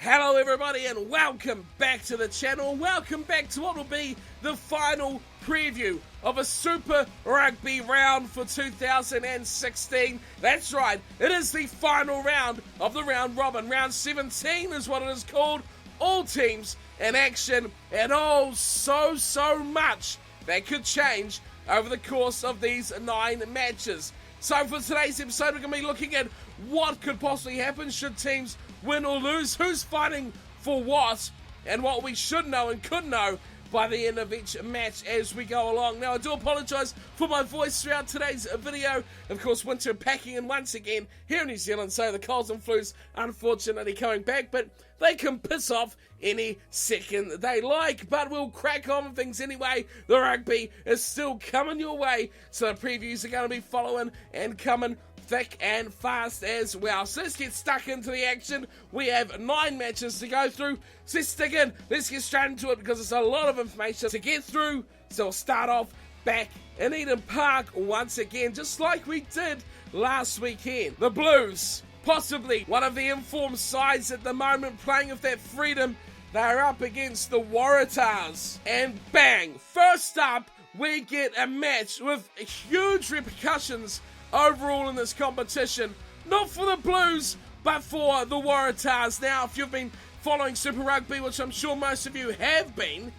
Hello everybody and welcome back to the channel. Welcome back to what will be the final preview of a Super Rugby round for 2016. That's right, it is the final round of the round robin. Round 17 is what it is called. All teams in action and so much that could change over the course of these 9 matches. So for today's episode, we're going to be looking at what could possibly happen should teams win or lose, who's fighting for what, and what we should know and could know by the end of each match as we go along. Now, I do apologise for my voice throughout today's video. Of course, winter packing in once again here in New Zealand, so the colds and flus unfortunately coming back, but they can piss off any second they like. But we'll crack on with things anyway. The rugby is still coming your way, so the previews are going to be following and coming thick and fast as well. So let's get stuck into the action. We have 9 matches to go through, so let's stick in. Let's get straight into it because there's a lot of information to get through. So we'll start off back in Eden Park once again, just like we did last weekend. The Blues, possibly one of the informed sides at the moment, playing with that freedom. They're up against the Waratahs, and bang, first up we get a match with huge repercussions overall in this competition, not for the Blues, but for the Waratahs. Now, if you've been following Super Rugby, which I'm sure most of you have been,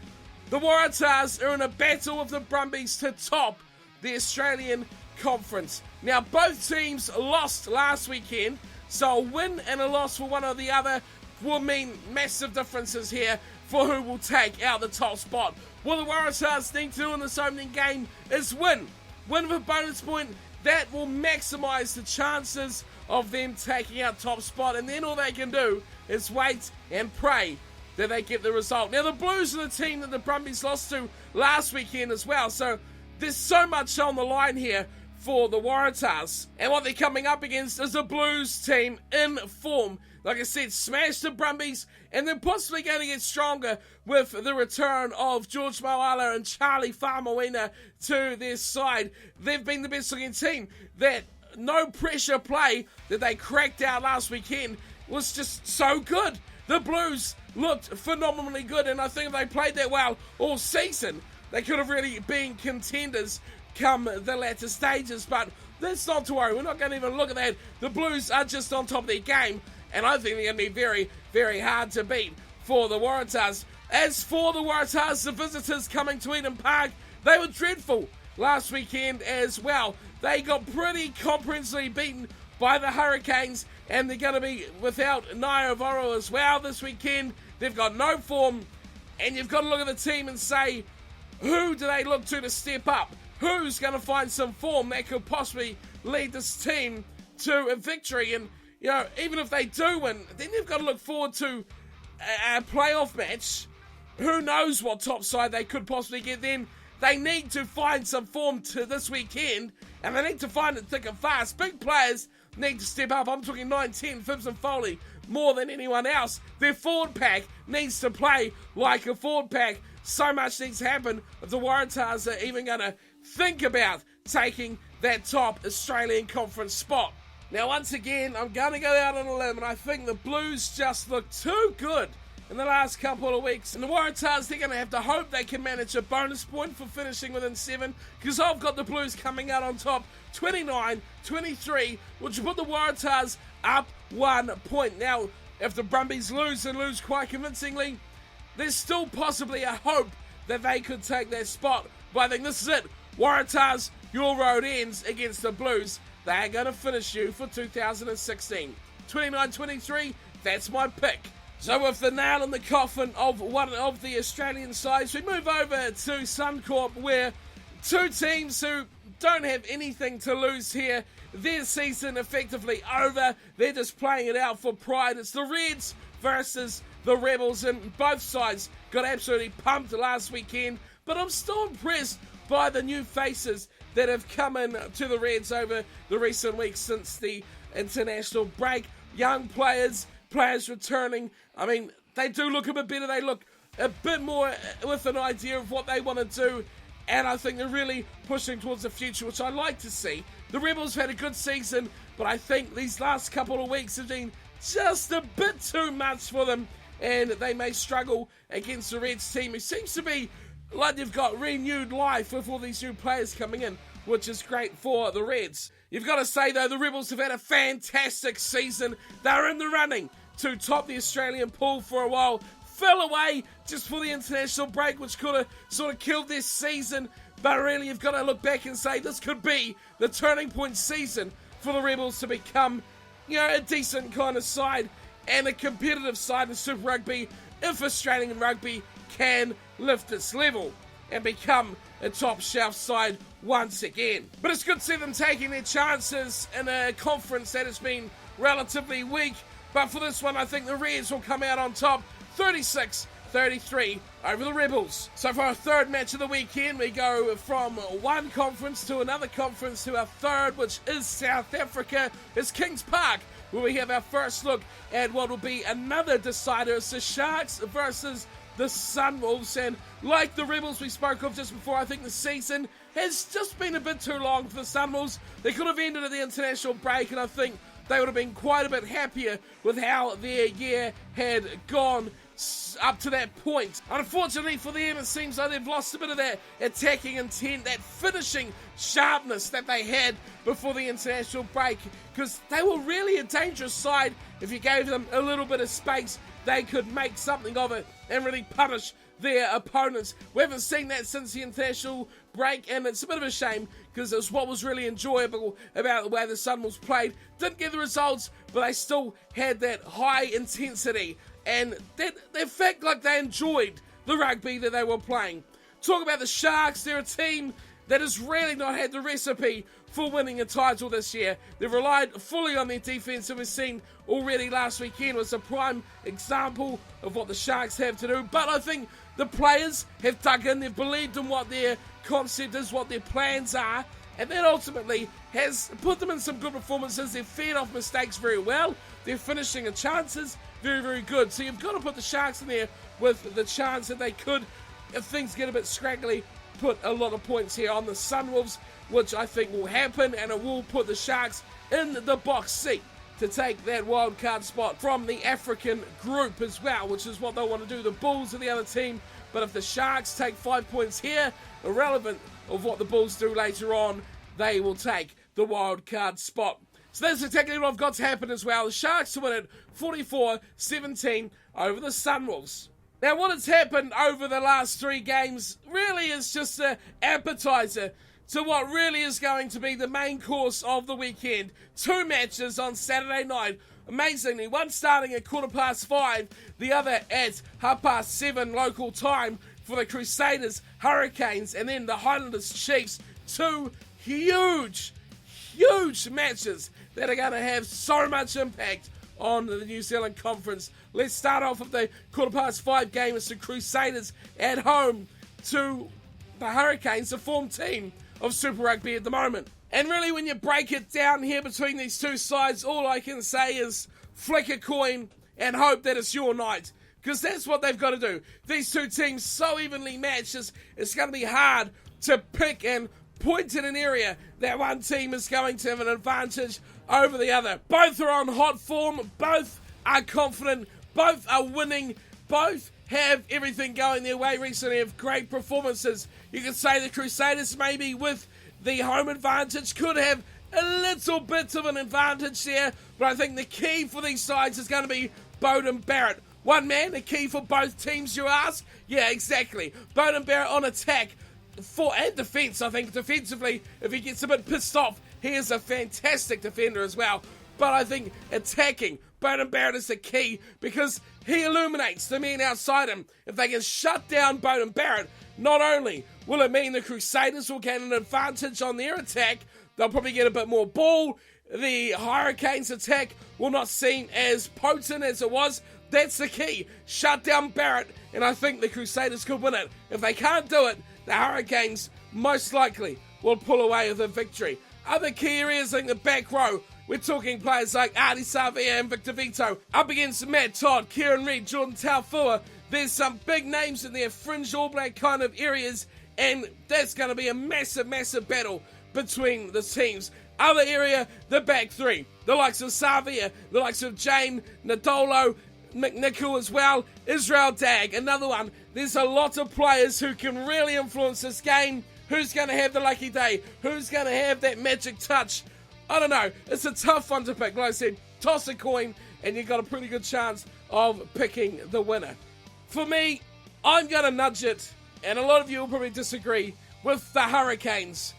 the Waratahs are in a battle with the Brumbies to top the Australian Conference. Now, both teams lost last weekend, so a win and a loss for one or the other will mean massive differences here for who will take out the top spot. What the Waratahs need to do in this opening game is win. Win with a bonus point. That will maximise the chances of them taking out top spot, and then all they can do is wait and pray that they get the result. Now, the Blues are the team that the Brumbies lost to last weekend as well, so there's so much on the line here for the Waratahs. And what they're coming up against is a Blues team in form. Like I said, smashed the Brumbies, and they're possibly going to get stronger with the return of George Moala and Charlie Faumuina to their side. They've been the best looking team. That no pressure play that they cracked out last weekend was just so good. The Blues looked phenomenally good, and I think if they played that well all season, they could have really been contenders come the latter stages. But that's not to worry. We're not going to even look at that. The Blues are just on top of their game, and I think they're going to be very, very hard to beat for the Waratahs. As for the Waratahs, the visitors coming to Eden Park, they were dreadful last weekend as well. They got pretty comprehensively beaten by the Hurricanes, and they're going to be without Naivoro as well this weekend. They've got no form, and you've got to look at the team and say, who do they look to step up? Who's going to find some form that could possibly lead this team to a victory? And you know, even if they do win, then you've got to look forward to a playoff match. Who knows what top side they could possibly get then. They need to find some form to this weekend, and they need to find it thick and fast. Big players need to step up. I'm talking 9-10, Phipps and Foley, more than anyone else. Their forward pack needs to play like a forward pack. So much needs to happen if the Waratahs are even going to think about taking that top Australian Conference spot. Now, once again, I'm going to go out on a limb, and I think the Blues just look too good in the last couple of weeks. And the Waratahs, they're going to have to hope they can manage a bonus point for finishing within 7, because I've got the Blues coming out on top 29-23, which will put the Waratahs up 1 point. Now, if the Brumbies lose and lose quite convincingly, there's still possibly a hope that they could take that spot. But I think this is it. Waratahs, your road ends against the Blues. They're going to finish you for 2016. 29-23, that's my pick. So with the nail in the coffin of one of the Australian sides, we move over to Suncorp, where 2 teams who don't have anything to lose here. Their season effectively over. They're just playing it out for pride. It's the Reds versus the Rebels, and both sides got absolutely pumped last weekend. But I'm still impressed by the new faces that have come in to the Reds over the recent weeks since the international break. Young players returning. I mean, they do look a bit better. They look a bit more with an idea of what they want to do, and I think they're really pushing towards the future, which I like to see. The Rebels have had a good season, but I think these last couple of weeks have been just a bit too much for them, and they may struggle against the Reds team, who seems to be like they've got renewed life with all these new players coming in, which is great for the Reds. You've got to say, though, the Rebels have had a fantastic season. They're in the running to top the Australian pool for a while. Fell away just for the international break, which could have sort of killed this season. But really, you've got to look back and say this could be the turning point season for the Rebels to become, a decent kind of side and a competitive side in Super Rugby if Australian rugby can lift its level and become a top shelf side once again. But it's good to see them taking their chances in a conference that has been relatively weak. But for this one, I think the Reds will come out on top, 36-33 over the Rebels. So for our third match of the weekend, we go from one conference to another conference to our third, which is South Africa. It's Kings Park, where we have our first look at what will be another decider. It's the Sharks versus the Sunwolves, and like the Rebels we spoke of just before, I think the season has just been a bit too long for the Sunwolves. They could have ended at the international break, and I think they would have been quite a bit happier with how their year had gone up to that point. Unfortunately for them, it seems like they've lost a bit of that attacking intent, that finishing sharpness that they had before the international break, because they were really a dangerous side. If you gave them a little bit of space, they could make something of it and really punish their opponents. We haven't seen that since the international break, and it's a bit of a shame because it was what was really enjoyable about the way the Sunwolves played. Didn't get the results, but they still had that high intensity, and they felt like they enjoyed the rugby that they were playing. Talk about the Sharks, they're a team that has really not had the recipe for winning a title this year. They've relied fully on their defense, and we've seen already last weekend was a prime example of what the Sharks have to do. But I think the players have dug in, they've believed in what their concept is, what their plans are, and that ultimately has put them in some good performances. They've fed off mistakes very well. Their finishing of chances, very, very good. So you've got to put the Sharks in there with the chance that they could, if things get a bit scraggly, put a lot of points here on the Sunwolves, which I think will happen, and it will put the Sharks in the box seat to take that wild card spot from the African group as well, which is what they want to do. The Bulls are the other team, but if the Sharks take 5 points here, irrelevant of what the Bulls do later on, they will take the wild card spot. So that's exactly what I've got to happen as well. The Sharks to win it 44-17 over the Sunwolves. Now, what has happened over the last 3 games really is just an appetizer to what really is going to be the main course of the weekend. 2 matches on Saturday night. Amazingly, one starting at 5:15, the other at 7:30 local time for the Crusaders, Hurricanes, and then the Highlanders, Chiefs. 2 huge matches that are going to have so much impact on the New Zealand Conference. Let's start off with the 5:15 game. It's the Crusaders at home to the Hurricanes, the form team of Super Rugby at the moment. And really, when you break it down here between these two sides, all I can say is flick a coin and hope that it's your night, because that's what they've got to do. These two teams so evenly matched, it's going to be hard to pick and point in an area that one team is going to have an advantage over the other. Both are on hot form, both are confident, both are winning, both have everything going their way recently, have great performances. You could say the Crusaders, maybe with the home advantage, could have a little bit of an advantage there, but I think the key for these sides is going to be Beauden Barrett. One man, the key for both teams, you ask? Yeah, exactly. Beauden Barrett on attack and defence. I think defensively, if he gets a bit pissed off, he is a fantastic defender as well. But I think attacking, Beauden Barrett is the key, because he illuminates the men outside him. If they can shut down Beauden Barrett, not only will it mean the Crusaders will gain an advantage on their attack, they'll probably get a bit more ball. The Hurricanes' attack will not seem as potent as it was. That's the key. Shut down Barrett, and I think the Crusaders could win it. If they can't do it, the Hurricanes most likely will pull away with a victory. Other key areas in the back row, we're talking players like Ardie Savea and Victor Vito up against Matt Todd, Kieran Reid, Jordan Taufua. There's some big names in there, fringe All Black kind of areas, and that's going to be a massive battle between the teams. Other area, the back three. The likes of Savia, the likes of Jane, Nadolo, McNichol as well, Israel Dag, another one. There's a lot of players who can really influence this game. Who's going to have the lucky day? Who's going to have that magic touch? I don't know. It's a tough one to pick. Like I said, toss a coin and you've got a pretty good chance of picking the winner. For me, I'm going to nudge it, and a lot of you will probably disagree, with the Hurricanes.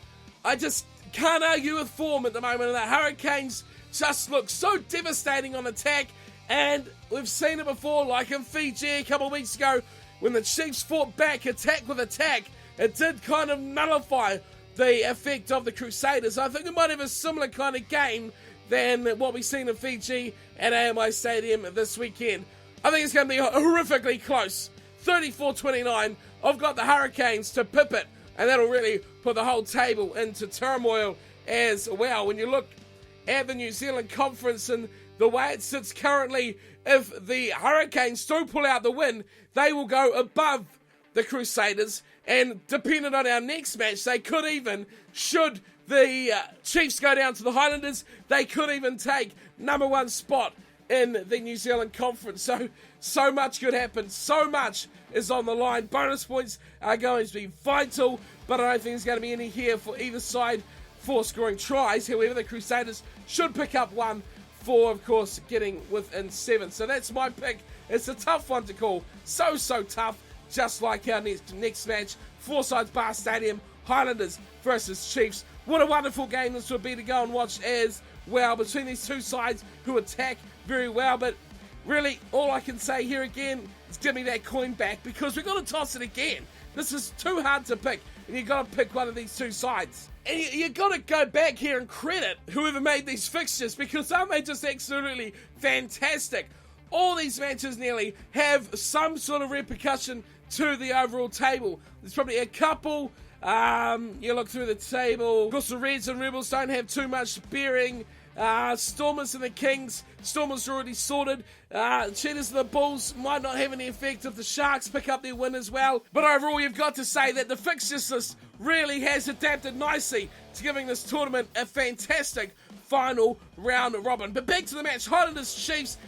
I just can't argue with form at the moment. The Hurricanes just look so devastating on attack, and we've seen it before, like in Fiji a couple of weeks ago, when the Chiefs fought back, attack with attack. It did kind of nullify the effect of the Crusaders. I think it might have a similar kind of game than what we've seen in Fiji at AMI Stadium this weekend. I think it's going to be horrifically close. 34-29. I've got the Hurricanes to pip it, and that'll really put the whole table into turmoil as well. When you look at the New Zealand Conference and the way it sits currently, if the Hurricanes do pull out the win, they will go above the Crusaders, and depending on our next match, they could even, should the Chiefs go down to the Highlanders, they could even take number one spot in the New Zealand Conference. So much could happen. So much is on the line. Bonus points are going to be vital, but I don't think there's going to be any here for either side for scoring tries. However, the Crusaders should pick up one for, of course, getting within 7. So that's my pick. It's a tough one to call. So tough. Just like our next match, Forsyth Bar Stadium, Highlanders versus Chiefs. What a wonderful game this would be to go and watch as well, between these two sides who attack very well. But really, all I can say here again is give me that coin back, because we've got to toss it again. This is too hard to pick, and you've got to pick one of these two sides. And you've got to go back here and credit whoever made these fixtures, because aren't they just absolutely fantastic? All these matches nearly have some sort of repercussion to the overall table. There's probably a couple. You look through the table. Of course, the Reds and Rebels don't have too much bearing. Stormers and the Kings. Stormers are already sorted. Cheetahs and the Bulls might not have any effect if the Sharks pick up their win as well. But overall, you've got to say that the fixtures list really has adapted nicely to giving this tournament a fantastic final round robin. But back to the match. Highlanders, Chiefs,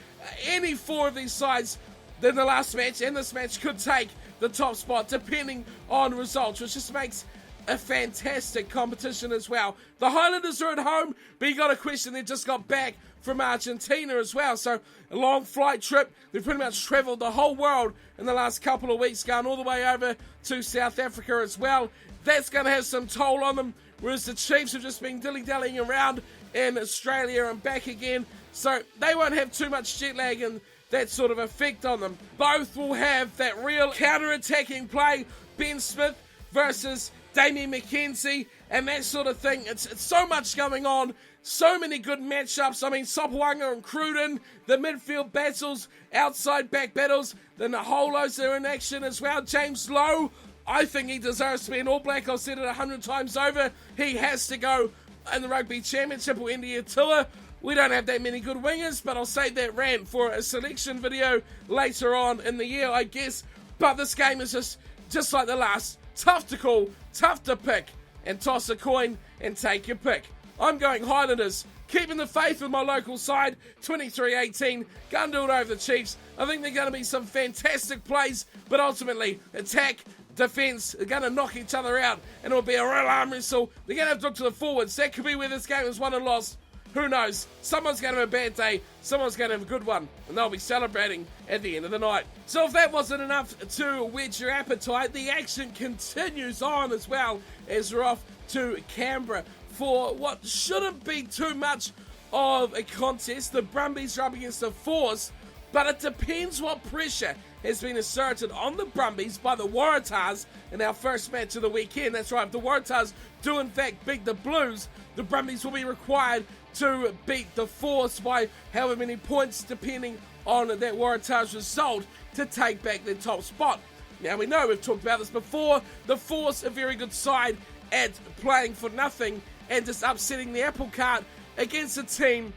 any four of these sides in the last match and this match could take the top spot depending on results, which just makes a fantastic competition as well. The Highlanders are at home, but you got to question, they just got back from Argentina as well, so a long flight trip. They've pretty much travelled the whole world in the last couple of weeks, going all the way over to South Africa as well. That's going to have some toll on them, whereas the Chiefs have just been dilly-dallying around in Australia and back again, so they won't have too much jet lag and that sort of effect on them. Both will have that real counter-attacking play. Ben Smith versus Damien McKenzie and that sort of thing. It's so much going on. So many good matchups. I mean, Sopoaga and Cruden, the midfield battles, outside back battles. Then the Holos are in action as well. James Lowe, I think he deserves to be an All Black. I've said it 100 times over. He has to go in the Rugby Championship or India Tilla. We don't have that many good wingers, but I'll save that rant for a selection video later on in the year, I guess. But this game is just like the last. Tough to call, tough to pick, and toss a coin and take your pick. I'm going Highlanders, keeping the faith with my local side, 23-18, going to do it over the Chiefs. I think they're going to be some fantastic plays, but ultimately, attack, defence, they're going to knock each other out, and it'll be a real arm wrestle. They're going to have to look to the forwards. That could be where this game is won and lost. Who knows? Someone's going to have a bad day, someone's going to have a good one, and they'll be celebrating at the end of the night. So if that wasn't enough to whet your appetite, the action continues on as well as we're off to Canberra for what shouldn't be too much of a contest. The Brumbies are up against the Force, but it depends what pressure has been asserted on the Brumbies by the Waratahs in our first match of the weekend. That's right, if the Waratahs do in fact beat the Blues, the Brumbies will be required to beat the Force by however many points, depending on that Waratahs result, to take back their top spot. Now we know, we've talked about this before, the Force, a very good side at playing for nothing and just upsetting the apple cart against a team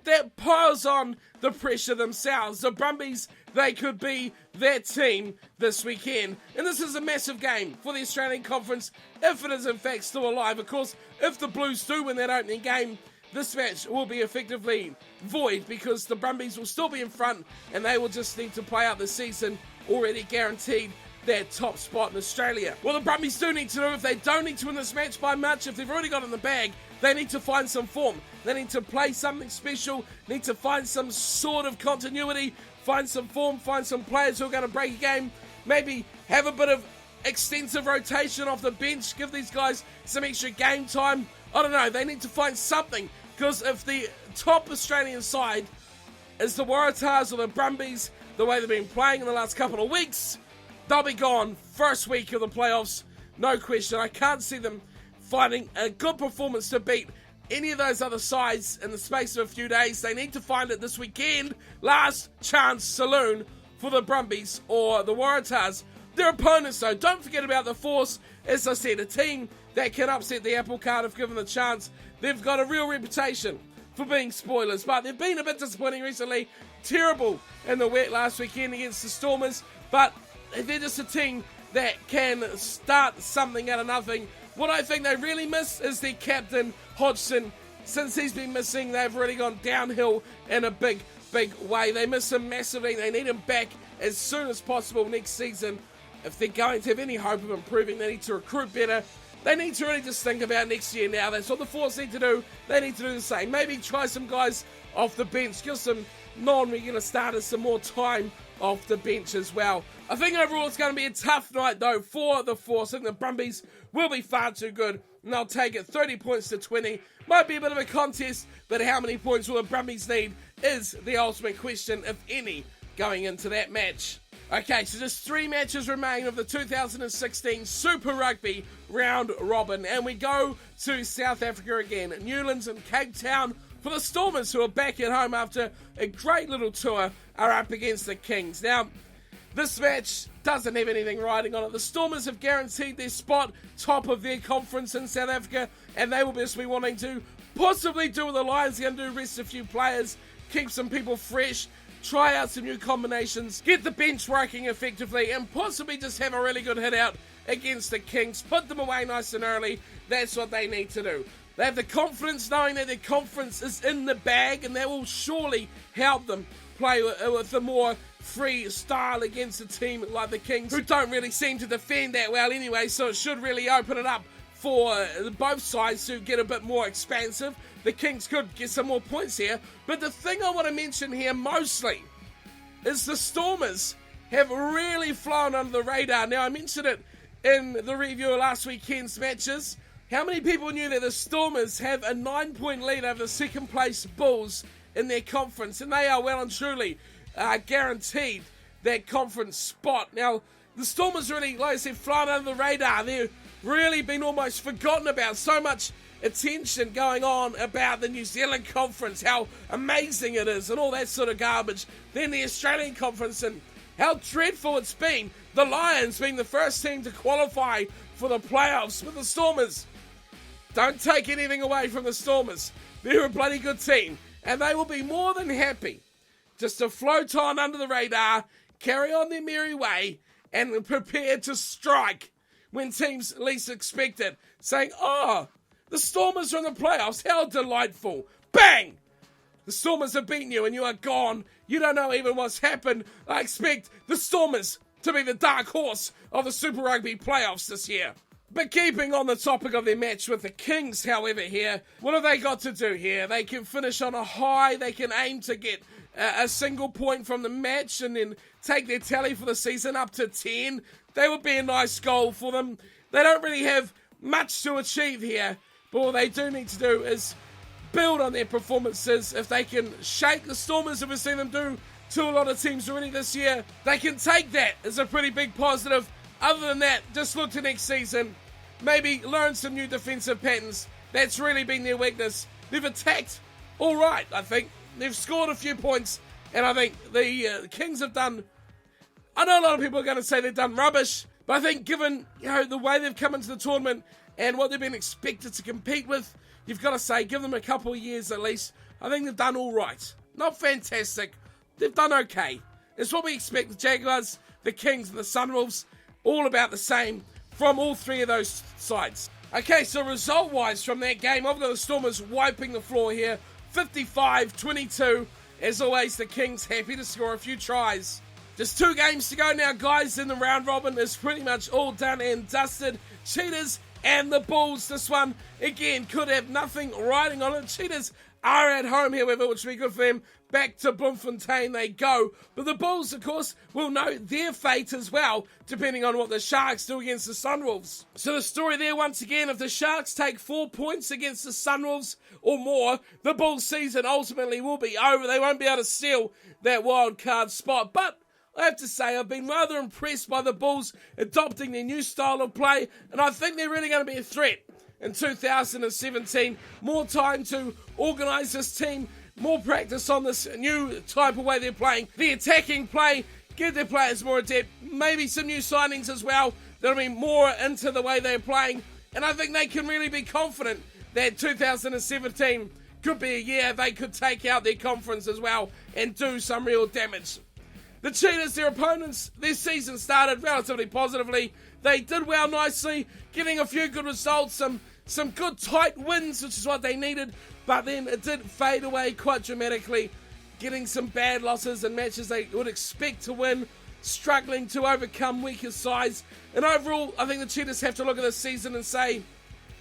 that piles on the pressure themselves. The Brumbies they could be that team this weekend. And this is a massive game for the Australian Conference, if it is in fact still alive. Of course, if the Blues do win that opening game, this match will be effectively void because the Brumbies will still be in front and they will just need to play out the season, already guaranteed their top spot in Australia. What the Brumbies do need to do, if they don't need to win this match by much, if they've already got it in the bag, they need to find some form. They need to play something special, need to find some sort of continuity, find some form, find some players who are going to break a game, maybe have a bit of extensive rotation off the bench, give these guys some extra game time. I don't know, they need to find something, because if the top Australian side is the Waratahs or the Brumbies, the way they've been playing in the last couple of weeks, they'll be gone first week of the playoffs, no question. I can't see them finding a good performance to beat any of those other sides in the space of a few days. They need to find it this weekend. Last chance saloon for the Brumbies or the Waratahs. Their opponents, though, don't forget about the Force. As I said, a team that can upset the apple cart if given the chance. They've got a real reputation for being spoilers, but they've been a bit disappointing recently. Terrible in the wet last weekend against the Stormers, but they're just a team that can start something out of nothing. What I think they really miss is their captain, Hodgson. Since he's been missing, they've really gone downhill in a big way. They miss him massively. They need him back as soon as possible next season. If they're going to have any hope of improving, they need to recruit better. They need to really just think about next year now. That's what the Force need to do. They need to do the same. Maybe try some guys off the bench. Give some non-regular starters some more time off the bench as well. I think overall it's going to be a tough night, though, for the Force. I think the Brumbies will be far too good, and they'll take it 30 points to 20. Might be a bit of a contest, but how many points will the Brumbies need is the ultimate question, if any, going into that match. Okay, so just 3 matches remain of the 2016 Super Rugby round robin, and we go to South Africa again. Newlands and Cape Town for the Stormers, who are back at home after a great little tour, are up against the Kings. Now, this match doesn't have anything riding on it. The Stormers have guaranteed their spot top of their conference in South Africa, and they will just be wanting to possibly do what the Lions are going to do, rest a few players, keep some people fresh, try out some new combinations, get the bench working effectively, and possibly just have a really good hit out against the Kings. Put them away nice and early. That's what they need to do. They have the confidence knowing that their conference is in the bag, and that will surely help them play with a more free style against a team like the Kings, who don't really seem to defend that well anyway, so it should really open it up for both sides to get a bit more expansive. The Kings could get some more points here, but the thing I want to mention here mostly is the Stormers have really flown under the radar. Now, I mentioned it in the review of last weekend's matches. How many people knew that the Stormers have a 9-point lead over the second place Bulls in their conference, and they are well and truly guaranteed that conference spot. Now, the Stormers really, like I said, flown under the radar. They've really been almost forgotten about. So much attention going on about the New Zealand Conference, how amazing it is and all that sort of garbage. Then the Australian Conference and how dreadful it's been. The Lions being the first team to qualify for the playoffs with the Stormers. Don't take anything away from the Stormers. They're a bloody good team, and they will be more than happy just to float on under the radar, carry on their merry way, and prepare to strike when teams least expect it, saying, oh, the Stormers are in the playoffs, how delightful. Bang! The Stormers have beaten you and you are gone. You don't know even what's happened. I expect the Stormers to be the dark horse of the Super Rugby playoffs this year. But keeping on the topic of their match with the Kings, however, here, what have they got to do here? They can finish on a high. They can aim to get a single point from the match and then take their tally for the season up to 10. That would be a nice goal for them. They don't really have much to achieve here, but what they do need to do is build on their performances. If they can shake the Stormers, as we've seen them do to a lot of teams already this year, they can take that as a pretty big positive. Other than that, just look to next season. Maybe learn some new defensive patterns. That's really been their weakness. They've attacked all right, I think. They've scored a few points, and I think the Kings have done... I know a lot of people are going to say they've done rubbish, but I think given the way they've come into the tournament and what they've been expected to compete with, you've got to say, give them a couple of years at least. I think they've done all right. Not fantastic. They've done okay. It's what we expect. The Jaguars, the Kings, and the Sunwolves, all about the same from all three of those sides. Okay, so result-wise from that game, I've got the Stormers wiping the floor here. 55-22. As always, the Kings happy to score a few tries. Just 2 games to go now, guys, in the round robin is pretty much all done and dusted. Cheetahs and the Bulls. This one, again, could have nothing riding on it. Cheetahs are at home, however, which will be good for them. Back to Bloemfontein they go. But the Bulls, of course, will know their fate as well, depending on what the Sharks do against the Sunwolves. So the story there, once again, if the Sharks take 4 points against the Sunwolves or more, the Bulls season ultimately will be over. They won't be able to steal that wild card spot. But I have to say, I've been rather impressed by the Bulls adopting their new style of play, and I think they're really going to be a threat in 2017. More time to organise this team, more practice on this new type of way they're playing. The attacking play, give their players more adept, maybe some new signings as well that'll be more into the way they're playing, and I think they can really be confident that 2017 could be a year they could take out their conference as well and do some real damage. The Cheetahs, their opponents, their season started relatively positively. They did well nicely, getting a few good results, some good tight wins, which is what they needed, but then it did fade away quite dramatically, getting some bad losses in matches they would expect to win, struggling to overcome weaker sides. And overall, I think the Cheetahs have to look at this season and say,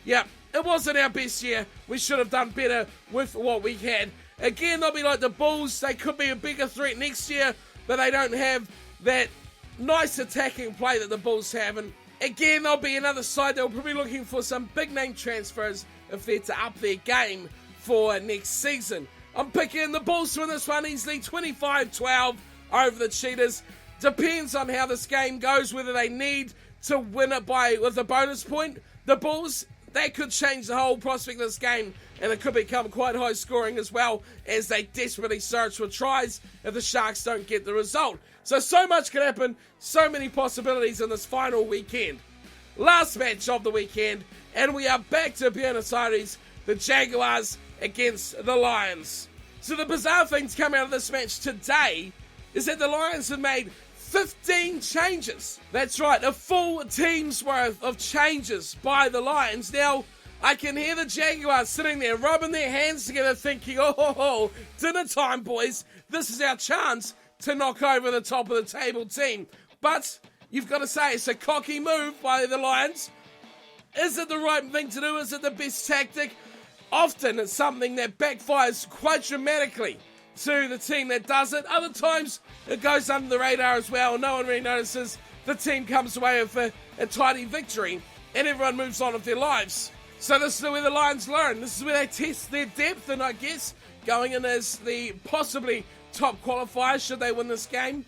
yeah, it wasn't our best year. We should have done better with what we had. Again, they'll be like the Bulls. They could be a bigger threat next year, but they don't have that nice attacking play that the Bulls have. And again, there'll be another side that will probably be looking for some big name transfers if they're to up their game for next season. I'm picking the Bulls to win this one easily, 25-12 over the Cheetahs. Depends on how this game goes, whether they need to win it with a bonus point. The Bulls, they could change the whole prospect of this game, and it could become quite high scoring as well as they desperately search for tries if the Sharks don't get the result. So much can happen, so many possibilities in this final weekend. Last match of the weekend, and we are back to Buenos Aires, the Jaguars against the Lions. So the bizarre thing to come out of this match today is that the Lions have made 15 changes. That's right, a full team's worth of changes by the Lions. Now, I can hear the Jaguars sitting there rubbing their hands together thinking, oh, dinner time, boys. This is our chance to knock over the top of the table team. But you've got to say, it's a cocky move by the Lions. Is it the right thing to do? Is it the best tactic? Often it's something that backfires quite dramatically to the team that does it. Other times it goes under the radar as well. No one really notices. The team comes away with a tidy victory and everyone moves on with their lives. So this is where the Lions learn. This is where they test their depth, and I guess going in as the possibly top qualifier should they win this game.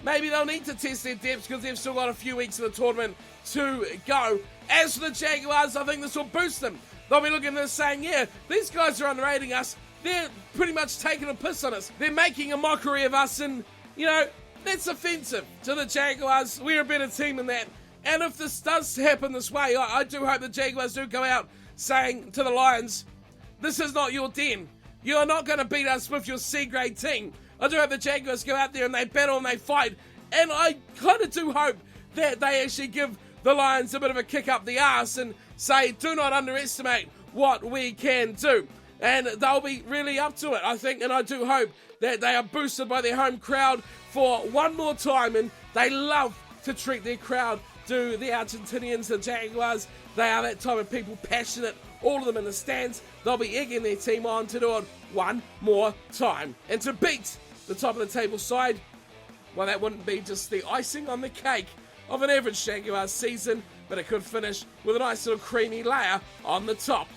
Maybe they'll need to test their depth because they've still got a few weeks of the tournament to go. As for the Jaguars, I think this will boost them. They'll be looking at this saying, yeah, these guys are underrating us. They're pretty much taking a piss on us. They're making a mockery of us, and, that's offensive to the Jaguars. We're a better team than that. And if this does happen this way, I do hope the Jaguars do go out saying to the Lions, this is not your den. You are not going to beat us with your C-grade team. I do hope the Jaguars go out there and they battle and they fight. And I kind of do hope that they actually give the Lions a bit of a kick up the arse and say, do not underestimate what we can do. And they'll be really up to it, I think, and I do hope that they are boosted by their home crowd for one more time, and they love to treat their crowd, do the Argentinians, the Jaguars. They are that type of people, passionate, all of them in the stands. They'll be egging their team on to do it one more time. And to beat the top of the table side, well, that wouldn't be just the icing on the cake of an average Jaguars season, but it could finish with a nice little creamy layer on the top.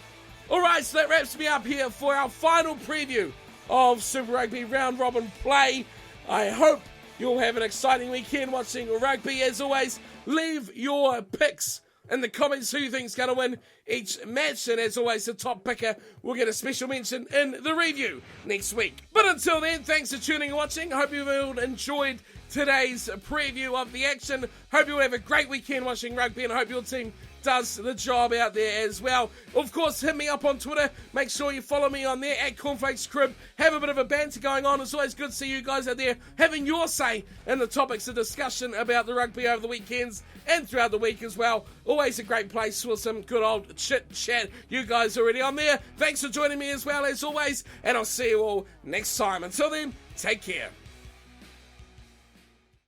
Alright, so that wraps me up here for our final preview of Super Rugby round robin play. I hope you'll have an exciting weekend watching rugby. As always, leave your picks in the comments who you think's going to win each match. And as always, the top picker will get a special mention in the review next week. But until then, thanks for tuning and watching. I hope you've all enjoyed today's preview of the action. Hope you'll have a great weekend watching rugby, and I hope your team does the job out there as well. Of course, hit me up on Twitter. Make sure you follow me on there at Cornflakes Crib. Have a bit of a banter going on. It's always good to see you guys out there having your say in the topics of discussion about the rugby over the weekends and throughout the week as well. Always a great place for some good old chit chat. You guys are already on there. Thanks for joining me as well as always, and I'll see you all next time. Until then, take care.